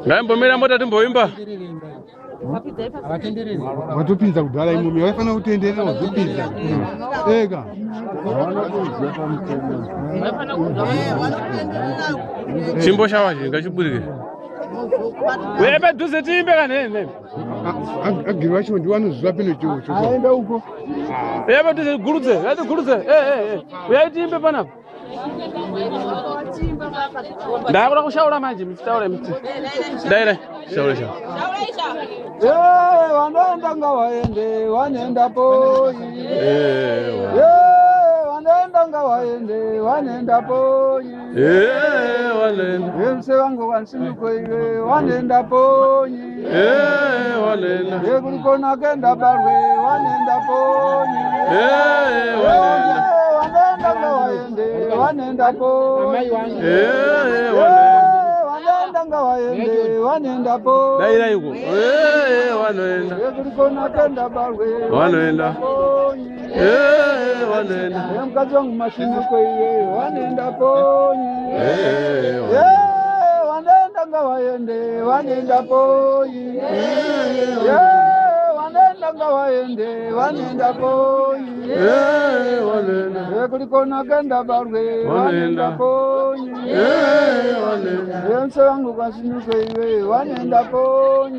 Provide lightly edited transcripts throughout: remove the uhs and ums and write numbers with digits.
Ngaimbomera mota timboimba. Watopinza kudala imomi waifana kutenderera wazopinza ega Chimbo shawashi ngachibudike. Wepe duze timbe kanene. agirwa chiwo ndiwanozviva peno chocho aenda huko Wepe duze gurudze, yati gurudze. Uyaitimbe panapa. Ndakuda kushaura manje mtaure mti. Daire, shauri. wanaenda ngawaende wanenda poi wanaenda ngawaende wanenda poi Walenda. mse wangu wansimuko iwe wanenda poi Walenda. kulikona kenda barwe wanenda poi wanaenda ngawaende wanenda poi wanaenda ngawaende wanenda poi Daira yuko. Walenda. kulikona kenda barwe Walenda. poi Walenda. mkazi wangu mashimuko iwe wanenda poi wanaenda ngawaende wanenda poi wanaenda ngawaende wanenda poi Walenda. kulikona kenda barwe wanenda poi mse wangu kashimuko iwe wanenda poi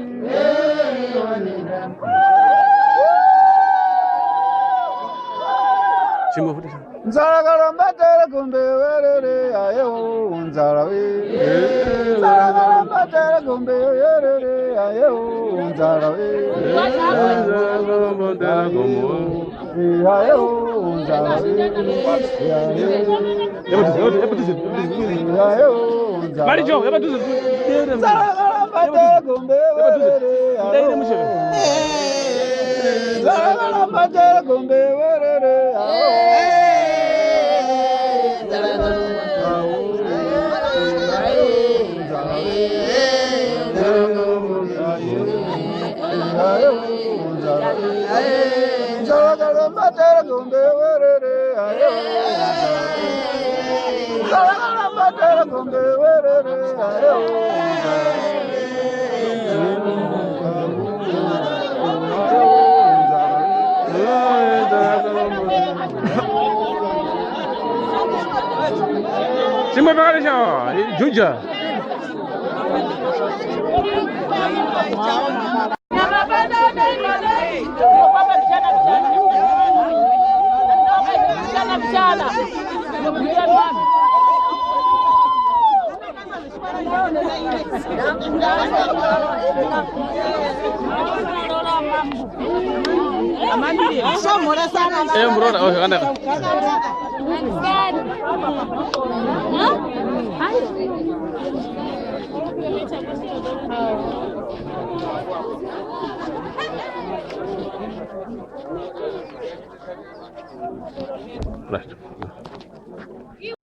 Chimbo futi. nzara karambatele kumbe werere ayeho nzara we nzara karambatele kumbe werere ayeho nzara we ayeho nzara we ayeho Bari jo, yaba duze. nzara karambatele kumbe werere Daire mushebe. nzara karambatele kumbe werere Chimbo pakalisha, juja. Brother, oh, anda. Right.